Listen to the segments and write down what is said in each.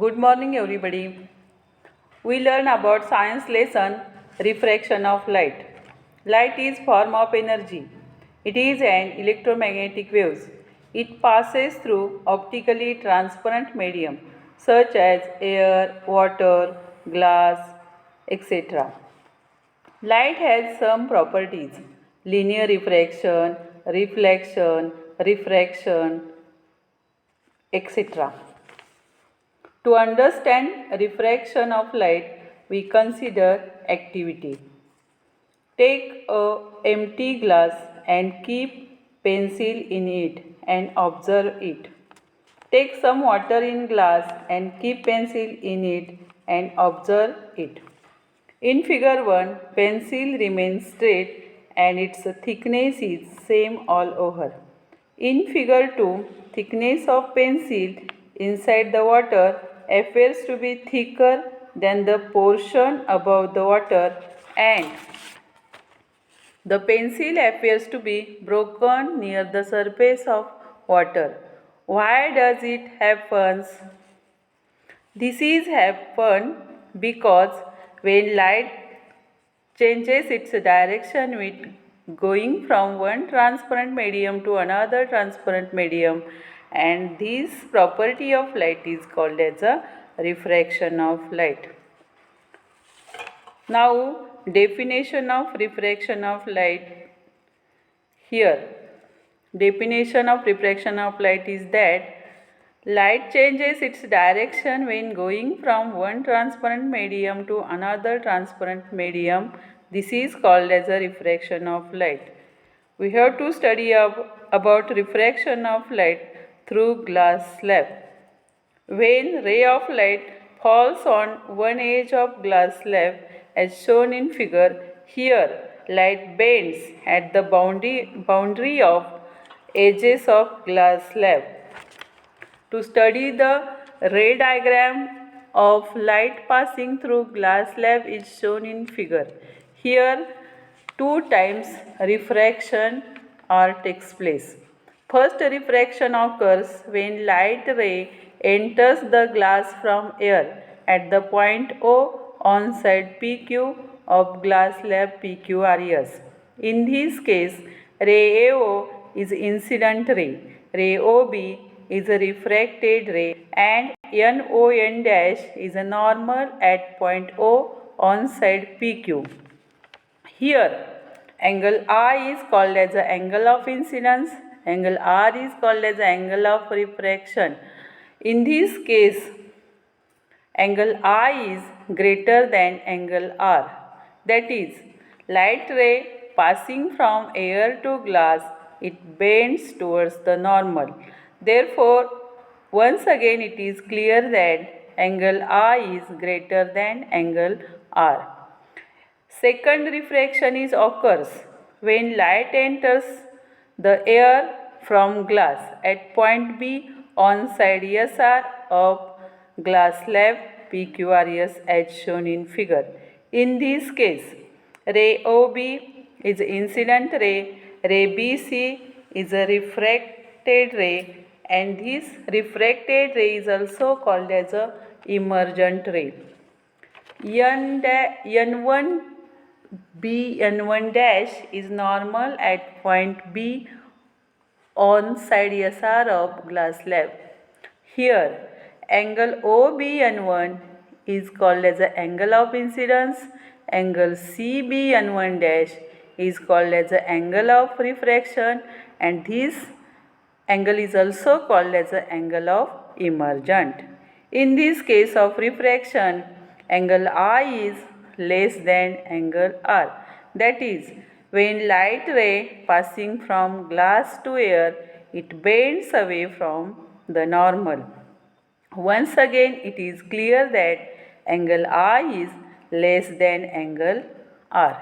Good morning, everybody. We learn about science lesson refraction of light. Light is form of energy. It is an electromagnetic waves. It passes through optically transparent medium such as air, water, glass, etc. Light has some properties: linear refraction, reflection, refraction, etc. To understand refraction of light, we consider activity. Take a empty glass and keep pencil in it and observe it. Take some water in glass and keep pencil in it and observe it. In figure 1, pencil remains straight and its thickness is same all over. In figure 2, thickness of pencil inside the water appears to be thicker than the portion above the water, and the pencil appears to be broken near the surface of water. Why does it happen? This is happen because when light changes its direction with going from one transparent medium to another transparent medium, and this property of light is called as a refraction of light. Now, definition of refraction of light. Here, definition of refraction of light is that light changes its direction when going from one transparent medium to another transparent medium. This is called as a refraction of light. We have to study about refraction of light through glass slab. When ray of light falls on one edge of glass slab as shown in figure, here light bends at the boundary of edges of glass slab. To study the ray diagram of light passing through glass slab is shown in figure. Here two times refraction takes place. First refraction occurs when light ray enters the glass from air at the point O on side PQ of glass slab PQRS. In this case, ray AO is incident ray, ray OB is a refracted ray, and NON dash is a normal at point O on side PQ. Here, angle I is called as the angle of incidence, angle R is called as the angle of refraction. In this case, angle I is greater than angle R. That is, light ray passing from air to glass, it bends towards the normal. Therefore, once again it is clear that angle I is greater than angle R. Second refraction is occurs when light enters the air from glass at point B on side SR of glass slab PQRS as shown in figure. In this case, ray OB is incident ray, ray BC is a refracted ray, and this refracted ray is also called as a emergent ray. N1 B N1 dash is normal at point B on side SR of glass slab. Here, angle OBN1 is called as the angle of incidence, angle CBN1 dash is called as the angle of refraction, and this angle is also called as the angle of emergent. In this case of refraction, angle I is less than angle R. That is, when light ray passing from glass to air, it bends away from the normal. Once again, it is clear that angle I is less than angle R.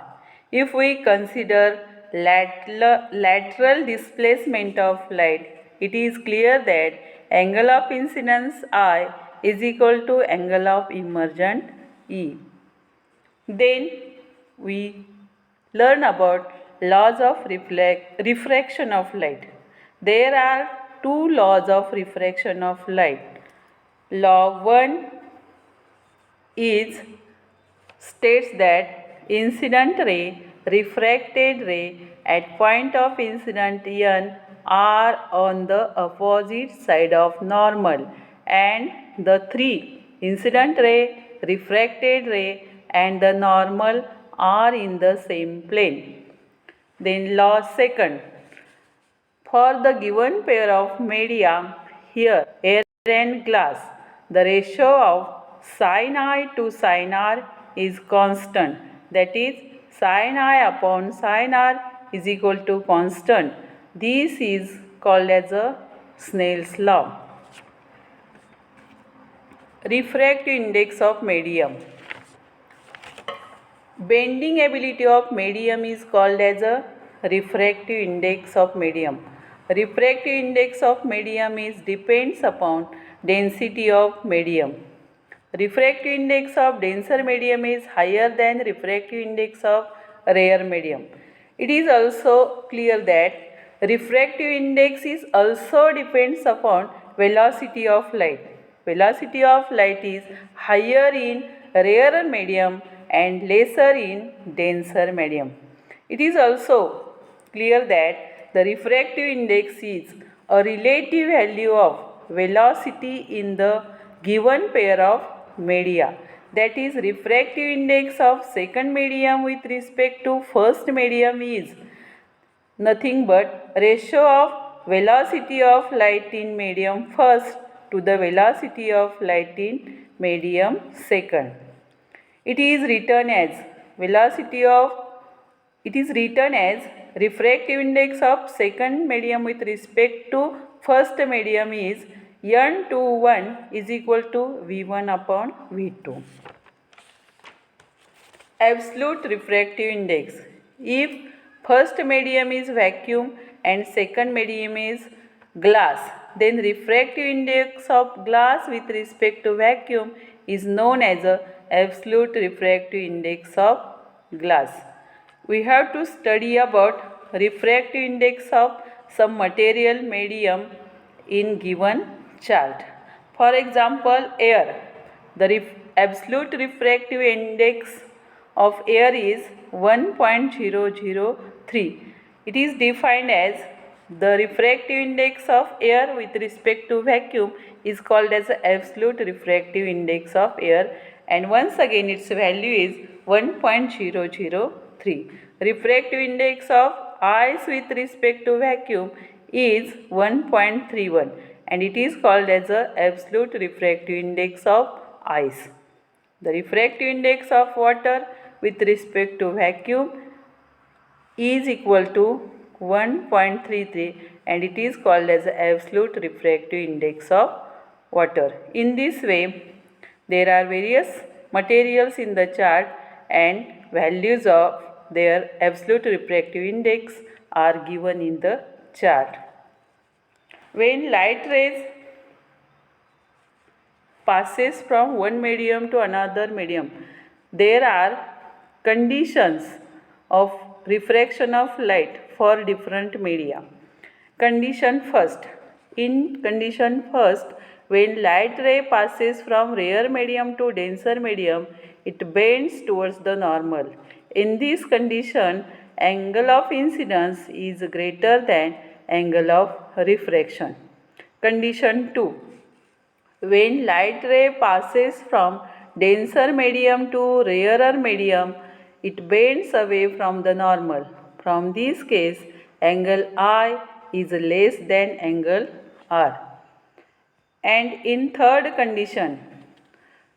If we consider lateral displacement of light, it is clear that angle of incidence I is equal to angle of emergent E. Then we learn about laws of refraction of light. There are two laws of refraction of light. Law 1 is states that incident ray, refracted ray at point of incident n are on the opposite side of normal, and the three incident ray, refracted ray and the normal are in the same plane. Then law second, for the given pair of media, here air and glass, the ratio of sin I to sin R is constant. That is, sin I upon sin R is equal to constant. This is called as a Snell's law. Refractive index of medium. Bending ability of medium is called as a refractive index of medium. Refractive index of medium is depends upon density of medium. Refractive index of denser medium is higher than refractive index of rare medium. It is also clear that refractive index is also depends upon velocity of light. Velocity of light is higher in rarer medium and lesser in denser medium. It is also clear that the refractive index is a relative value of velocity in the given pair of media. That is, refractive index of second medium with respect to first medium is nothing but ratio of velocity of light in medium first to the velocity of light in medium second. It is written as refractive index of second medium with respect to first medium is n21 is equal to V1 upon V2. Absolute refractive index. If first medium is vacuum and second medium is glass, then refractive index of glass with respect to vacuum is known as a absolute refractive index of glass. We have to study about refractive index of some material medium in given chart. For example, air. The absolute refractive index of air is 1.003. It is defined as the refractive index of air with respect to vacuum is called as the absolute refractive index of air, and once again its value is 1.003. Refractive index of ice with respect to vacuum is 1.31 and it is called as the absolute refractive index of ice. The refractive index of water with respect to vacuum is equal to 1.33 and it is called as the absolute refractive index of water. In this way, there are various materials in the chart and values of their absolute refractive index are given in the chart. When light rays passes from one medium to another medium, there are conditions of refraction of light for different media. Condition first. In condition first, when light ray passes from rare medium to denser medium, it bends towards the normal. In this condition, angle of incidence is greater than angle of refraction. Condition 2. When light ray passes from denser medium to rarer medium, it bends away from the normal. From this case, angle I is less than angle R. And in third condition,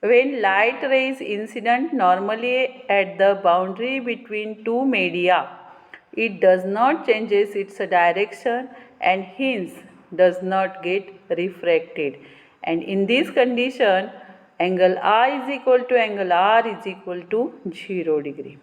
when light rays incident normally at the boundary between two media, it does not changes its direction and hence does not get refracted. And in this condition, angle I is equal to angle R is equal to 0 degree.